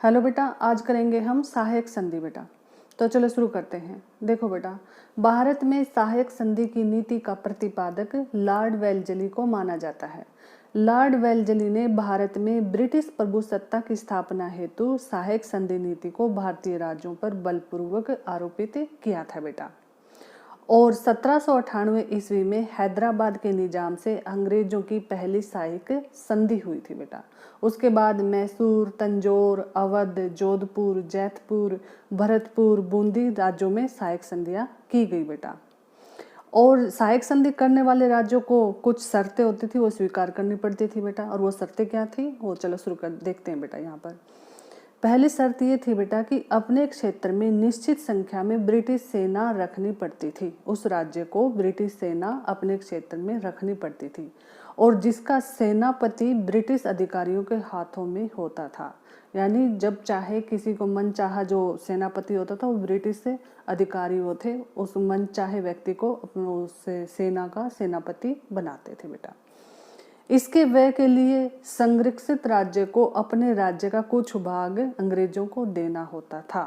Hello बेटा, आज करेंगे हम सहायक संधि बेटा। तो चलो शुरू करते हैं। देखो बेटा, भारत में सहायक संधि की नीति का प्रतिपादक लॉर्ड वेल्लेस्ली को माना जाता है। लॉर्ड वेल्लेस्ली ने भारत में ब्रिटिश प्रभुसत्ता की स्थापना हेतु सहायक संधि नीति को भारतीय राज्यों पर बलपूर्वक आरोपित किया था बेटा। और 1798 ईस्वी में हैदराबाद के निजाम से अंग्रेजों की पहली सहायक संधि हुई थी बेटा। उसके बाद मैसूर, तंजौर, अवध, जोधपुर, जैतपुर, भरतपुर, बूंदी राज्यों में सहायक संधियां की गई बेटा। और सहायक संधि करने वाले राज्यों को कुछ शर्तें होती थी, वो स्वीकार करनी पड़ती थी बेटा। और वो शर्तें क्या थी, वो चलो शुरू कर देखते हैं बेटा। यहाँ पर पहली शर्त ये थी बेटा कि अपने क्षेत्र में निश्चित संख्या में ब्रिटिश सेना रखनी पड़ती थी। उस राज्य को ब्रिटिश सेना अपने क्षेत्र में रखनी पड़ती थी और जिसका सेनापति ब्रिटिश अधिकारियों के हाथों में होता था। यानी जब चाहे किसी को मन चाहा जो सेनापति होता था, वो ब्रिटिश से अधिकारी वो थे, उस मन चाहे व्यक्ति को उस सेना का सेनापति बनाते थे बेटा। इसके व्यय के लिए संरक्षित राज्य को अपने राज्य का कुछ भाग अंग्रेजों को देना होता था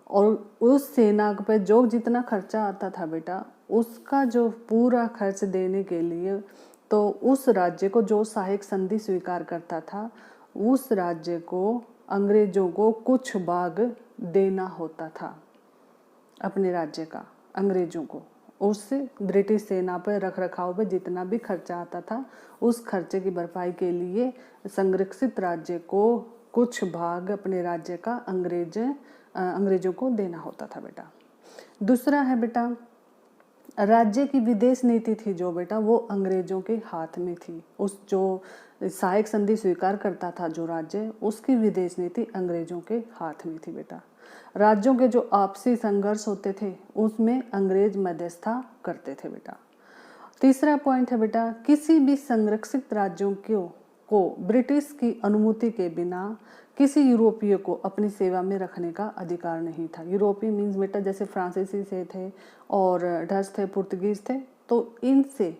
और उस सेना पे जो जितना खर्चा आता था बेटा, उसका जो पूरा खर्च देने के लिए तो उस राज्य को जो सहायक संधि स्वीकार करता था, उस राज्य को अंग्रेजों को कुछ भाग देना होता था अपने राज्य का अंग्रेजों को। उस ब्रिटिश सेना पर रख रखाव पे जितना भी खर्चा आता था, उस खर्चे की भरपाई के लिए संरक्षित राज्य को कुछ भाग अपने राज्य का अंग्रेजों को देना होता था बेटा। दूसरा है बेटा, राज्य की विदेश नीति थी जो बेटा, वो अंग्रेजों के हाथ में थी। उस जो सहायक संधि स्वीकार करता था जो राज्य, उसकी विदेश नीति अंग्रेजों के हाथ में थी बेटा। राज्यों के जो आपसी संघर्ष होते थे उसमें अंग्रेज मध्यस्थता करते थे बेटा। तीसरा पॉइंट है बेटा, किसी भी संरक्षित राज्यों को ब्रिटिश की अनुमति के बिना किसी यूरोपीय को अपनी सेवा में रखने का अधिकार नहीं था। यूरोपीय मीन्स बेटा जैसे फ्रांसीसी से थे और डच थे, पुर्तगीज थे, तो इनसे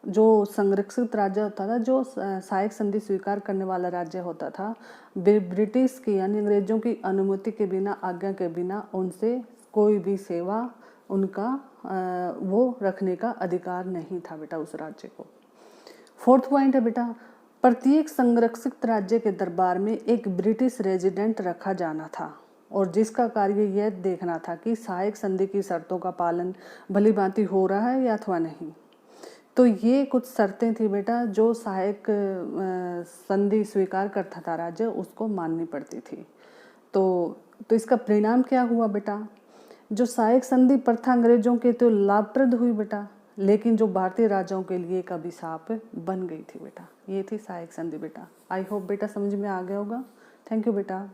जो संरक्षित राज्य होता था, जो सहायक संधि स्वीकार करने वाला राज्य होता था, ब्रिटिश की यानी अंग्रेजों की अनुमति के बिना, आज्ञा के बिना उनसे कोई भी सेवा उनका वो रखने का अधिकार नहीं था बेटा उस राज्य को। फोर्थ पॉइंट है बेटा, प्रत्येक संरक्षित राज्य के दरबार में एक ब्रिटिश रेजिडेंट रखा जाना था और जिसका कार्य यह देखना था कि सहायक संधि की शर्तों का पालन भली भांति हो रहा है या अथवा नहीं। तो ये कुछ शर्तें थी बेटा जो सहायक संधि स्वीकार करता था राज्य, उसको माननी पड़ती थी। तो इसका परिणाम क्या हुआ बेटा, जो सहायक संधि प्रथा अंग्रेजों के तो लाभप्रद हुई बेटा, लेकिन जो भारतीय राजाओं के लिए एक अभिशाप बन गई थी बेटा। ये थी सहायक संधि बेटा। आई होप बेटा समझ में आ गया होगा। थैंक यू बेटा।